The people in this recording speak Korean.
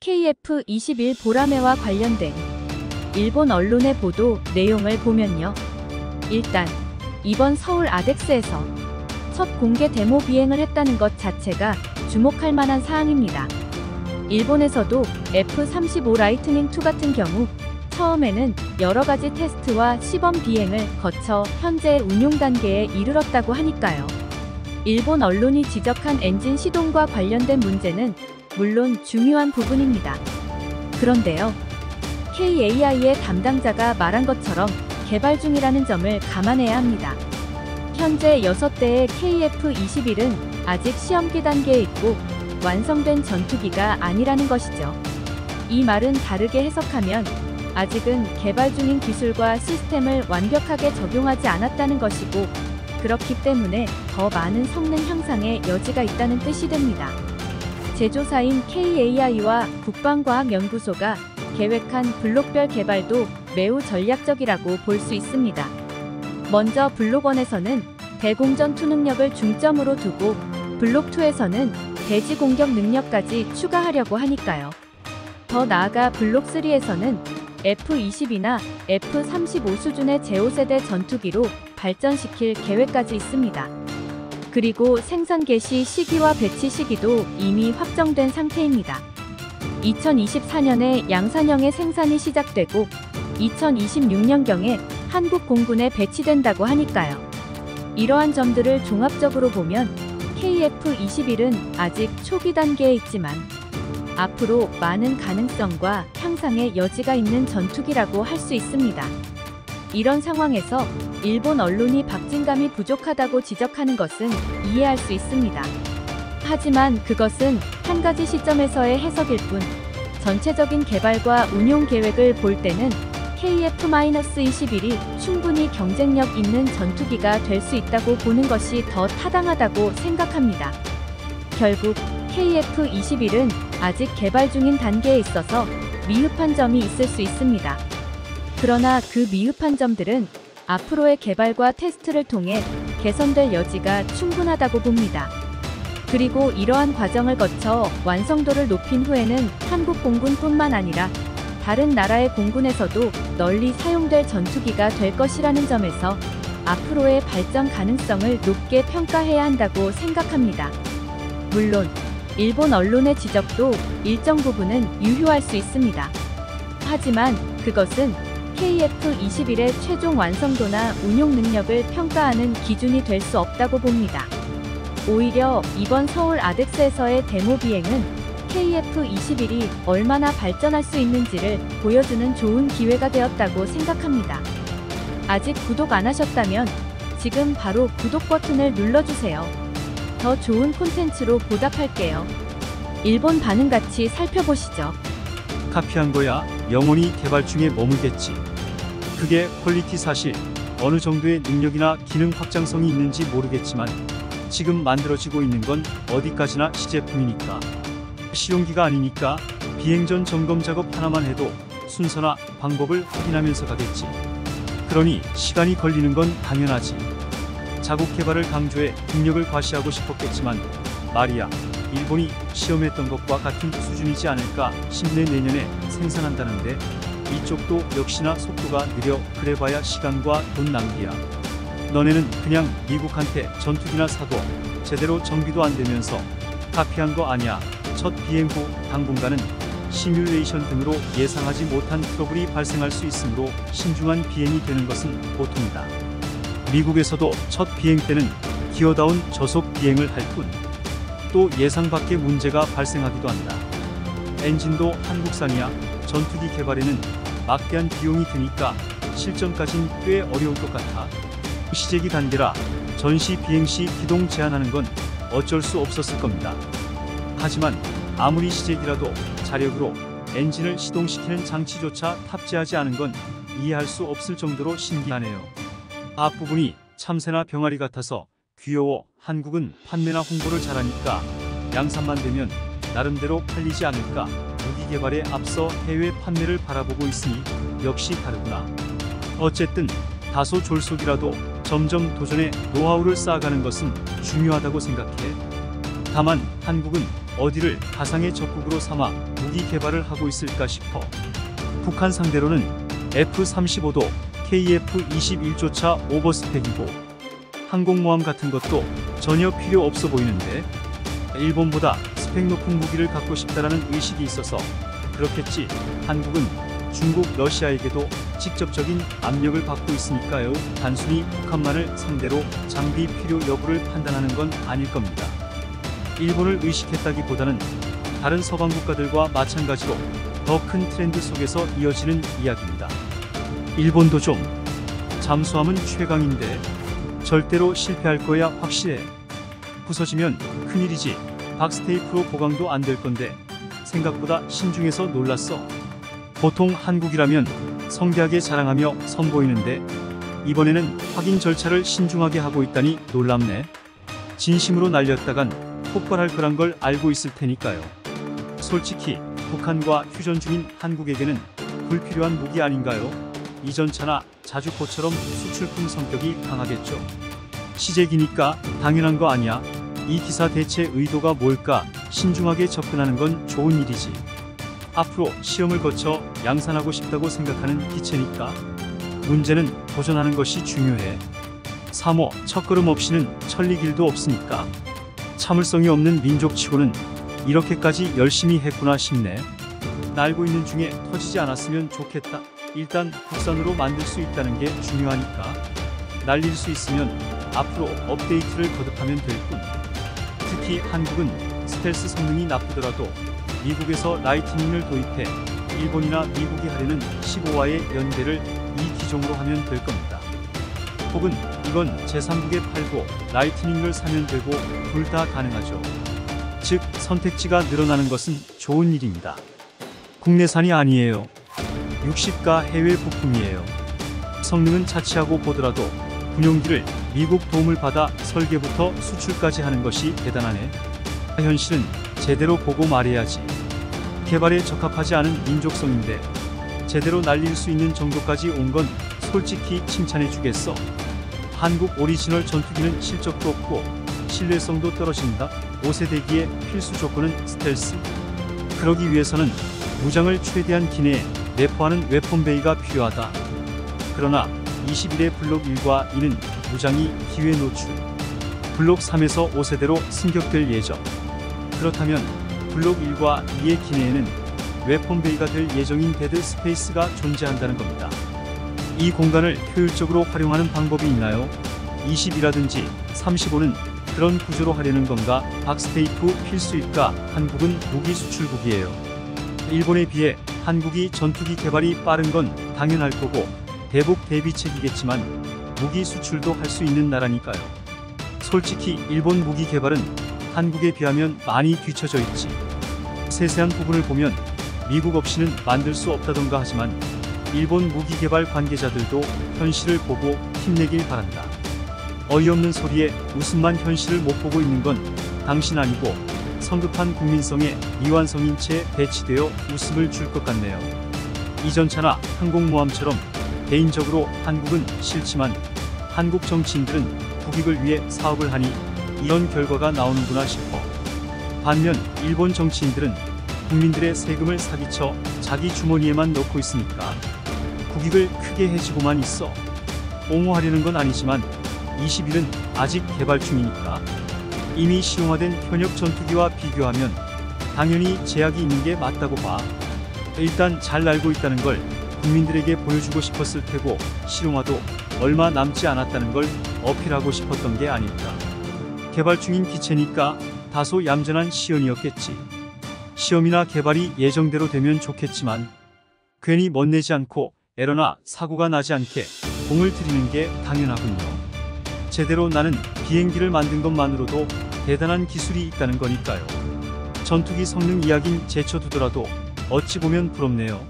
KF-21 보라매와 관련된 일본 언론의 보도 내용을 보면요. 일단 이번 서울 아덱스에서 첫 공개 데모 비행을 했다는 것 자체가 주목할 만한 사항입니다. 일본에서도 F-35 라이트닝 II 같은 경우 처음에는 여러가지 테스트와 시범 비행을 거쳐 현재 운용 단계에 이르렀다고 하니까요. 일본 언론이 지적한 엔진 시동과 관련된 문제는 물론 중요한 부분입니다. 그런데요. KAI의 담당자가 말한 것처럼 개발 중이라는 점을 감안해야 합니다. 현재 6대의 KF-21은 아직 시험기 단계에 있고 완성된 전투기가 아니라는 것이죠. 이 말은 다르게 해석하면 아직은 개발 중인 기술과 시스템을 완벽하게 적용하지 않았다는 것이고, 그렇기 때문에 더 많은 성능 향상의 여지가 있다는 뜻이 됩니다. 제조사인 KAI와 국방과학연구소가 계획한 블록 별 개발도 매우 전략적이라고 볼 수 있습니다. 먼저 블록 1에서는 대공전 투 능력을 중점으로 두고 블록 2에서는 대지 공격 능력까지 추가하려고 하니까요. 더 나아가 블록 3에서는 F-22나 F-35 수준의 제5세대 전투기로 발전시킬 계획까지 있습니다. 그리고 생산 개시 시기와 배치 시기도 이미 확정된 상태입니다. 2024년에 양산형의 생산이 시작되고 2026년경에 한국 공군에 배치된다고 하니까요. 이러한 점들을 종합적으로 보면 KF-21은 아직 초기 단계에 있지만 앞으로 많은 가능성과 향상의 여지가 있는 전투기라고 할 수 있습니다. 이런 상황에서 일본 언론이 박진감이 부족하다고 지적하는 것은 이해할 수 있습니다. 하지만 그것은 한 가지 시점에서의 해석일 뿐, 전체적인 개발과 운용 계획을 볼 때는 KF-21이 충분히 경쟁력 있는 전투기가 될 수 있다고 보는 것이 더 타당하다고 생각합니다. 결국 KF-21은 아직 개발 중인 단계에 있어서 미흡한 점이 있을 수 있습니다. 그러나 그 미흡한 점들은 앞으로의 개발과 테스트를 통해 개선될 여지가 충분하다고 봅니다. 그리고 이러한 과정을 거쳐 완성도를 높인 후에는 한국 공군뿐만 아니라 다른 나라의 공군에서도 널리 사용될 전투기가 될 것이라는 점에서 앞으로의 발전 가능성을 높게 평가해야 한다고 생각합니다. 물론 일본 언론의 지적도 일정 부분은 유효할 수 있습니다. 하지만 그것은 KF-21의 최종 완성도나 운용 능력을 평가하는 기준이 될 수 없다고 봅니다. 오히려 이번 서울 아덱스에서의 데모 비행은 KF-21이 얼마나 발전할 수 있는지를 보여주는 좋은 기회가 되었다고 생각합니다. 아직 구독 안 하셨다면 지금 바로 구독 버튼을 눌러주세요. 더 좋은 콘텐츠로 보답할게요. 일본 반응 같이 살펴보시죠. 카피한 거야 영원히 개발 중에 머물겠지. 그게 퀄리티 사실 어느 정도의 능력이나 기능 확장성이 있는지 모르겠지만 지금 만들어지고 있는 건 어디까지나 시제품이니까, 시용기가 아니니까 비행 전 점검 작업 하나만 해도 순서나 방법을 확인하면서 가겠지. 그러니 시간이 걸리는 건 당연하지. 자국 개발을 강조해 능력을 과시하고 싶었겠지만 말이야, 일본이 시험했던 것과 같은 수준이지 않을까 싶네. 내년에 생산한다는데 이쪽도 역시나 속도가 느려. 그래봐야 시간과 돈 낭비야. 너네는 그냥 미국한테 전투기나 사도 제대로 정비도 안 되면서 카피한 거 아니야. 첫 비행 후 당분간은 시뮬레이션 등으로 예상하지 못한 트러블이 발생할 수 있으므로 신중한 비행이 되는 것은 보통이다. 미국에서도 첫 비행 때는 기어다운 저속 비행을 할 뿐 또 예상 밖의 문제가 발생하기도 한다. 엔진도 한국산이야. 전투기 개발에는 막대한 비용이 드니까 실전까진 꽤 어려울 것 같아. 시제기 단계라 전시 비행 시 기동 제한하는 건 어쩔 수 없었을 겁니다. 하지만 아무리 시제기라도 자력으로 엔진을 시동시키는 장치조차 탑재하지 않은 건 이해할 수 없을 정도로 신기하네요. 앞부분이 참새나 병아리 같아서 귀여워. 한국은 판매나 홍보를 잘하니까 양산만 되면 나름대로 팔리지 않을까. 무기 개발에 앞서 해외 판매를 바라보고 있으니 역시 다르구나. 어쨌든 다소 졸속이라도 점점 도전에 노하우를 쌓아가는 것은 중요하다고 생각해. 다만 한국은 어디를 가상의 적국으로 삼아 무기 개발을 하고 있을까 싶어. 북한 상대로는 F-35도 KF-21조차 오버스펙이고 항공모함 같은 것도 전혀 필요 없어 보이는데 일본보다 스펙 높은 무기를 갖고 싶다라는 의식이 있어서 그렇겠지. 한국은 중국, 러시아에게도 직접적인 압력을 받고 있으니까요. 단순히 북한만을 상대로 장비 필요 여부를 판단하는 건 아닐 겁니다. 일본을 의식했다기보다는 다른 서방 국가들과 마찬가지로 더 큰 트렌드 속에서 이어지는 이야기입니다. 일본도 좀 잠수함은 최강인데 절대로 실패할 거야 확실해. 부서지면 큰일이지. 박스테이프로 보강도 안 될 건데 생각보다 신중해서 놀랐어. 보통 한국이라면 성대하게 자랑하며 선보이는데 이번에는 확인 절차를 신중하게 하고 있다니 놀랍네. 진심으로 날렸다간 폭발할 거란 걸 알고 있을 테니까요. 솔직히 북한과 휴전 중인 한국에게는 불필요한 무기 아닌가요? 이전차나 자주포처럼 수출품 성격이 강하겠죠. 시제기니까 당연한 거 아니야. 이 기사 대체 의도가 뭘까? 신중하게 접근하는 건 좋은 일이지. 앞으로 시험을 거쳐 양산하고 싶다고 생각하는 기체니까. 문제는 도전하는 것이 중요해. 3호 첫걸음 없이는 천리길도 없으니까. 참을성이 없는 민족치고는 이렇게까지 열심히 했구나 싶네. 날고 있는 중에 터지지 않았으면 좋겠다. 일단 국산으로 만들 수 있다는 게 중요하니까. 날릴 수 있으면 앞으로 업데이트를 거듭하면 될 뿐. 특히 한국은 스텔스 성능이 나쁘더라도 미국에서 라이트닝을 도입해 일본이나 미국이 하려는 15화의 연대를 이 기종으로 하면 될 겁니다. 혹은 이건 제3국에 팔고 라이트닝을 사면 되고 둘 다 가능하죠. 즉 선택지가 늘어나는 것은 좋은 일입니다. 국내산이 아니에요. 60가 해외 부품이에요. 성능은 차치하고 보더라도 군용기를 미국 도움을 받아 설계부터 수출까지 하는 것이 대단하네. 현실은 제대로 보고 말해야지. 개발에 적합하지 않은 민족성인데 제대로 날릴 수 있는 정도까지 온 건 솔직히 칭찬해 주겠어. 한국 오리지널 전투기는 실적도 없고 신뢰성도 떨어진다. 5세대기의 필수 조건은 스텔스. 그러기 위해서는 무장을 최대한 기내에 내포하는 웨폰베이가 필요하다. 그러나 21의 블록 1과 2는 무장이 기회 노출. 블록 3에서 5세대로 승격될 예정. 그렇다면 블록 1과 2의 기내에는 웨폰베이가 될 예정인 데드 스페이스가 존재한다는 겁니다. 이 공간을 효율적으로 활용하는 방법이 있나요? 22라든지 35는 그런 구조로 하려는 건가? 박스테이프 필수일까? 한국은 무기 수출국이에요. 일본에 비해 한국이 전투기 개발이 빠른 건 당연할 거고 대북 대비책이겠지만 무기 수출도 할 수 있는 나라니까요. 솔직히 일본 무기 개발은 한국에 비하면 많이 뒤처져 있지. 세세한 부분을 보면 미국 없이는 만들 수 없다던가 하지만 일본 무기 개발 관계자들도 현실을 보고 힘내길 바란다. 어이없는 소리에 웃음만 현실을 못 보고 있는 건 당신 아니고 성급한 국민성에 미완성인 채 배치되어 웃음을 줄 것 같네요. 이전차나 항공모함처럼 개인적으로 한국은 싫지만 한국 정치인들은 국익을 위해 사업을 하니 이런 결과가 나오는구나 싶어. 반면 일본 정치인들은 국민들의 세금을 사기쳐 자기 주머니에만 넣고 있으니까 국익을 크게 해지고만 있어. 옹호하려는 건 아니지만 21은 아직 개발 중이니까 이미 실용화된 현역 전투기와 비교하면 당연히 제약이 있는 게 맞다고 봐. 일단 잘 날고 있다는 걸 국민들에게 보여주고 싶었을 테고 실용화도 얼마 남지 않았다는 걸 어필하고 싶었던 게 아닐까. 개발 중인 기체니까 다소 얌전한 시연이었겠지. 시험이나 개발이 예정대로 되면 좋겠지만 괜히 멋내지 않고 에러나 사고가 나지 않게 공을 들이는 게 당연하군요. 제대로 나는 비행기를 만든 것만으로도 대단한 기술이 있다는 거니까요. 전투기 성능 이야긴 제쳐두더라도 어찌 보면 부럽네요.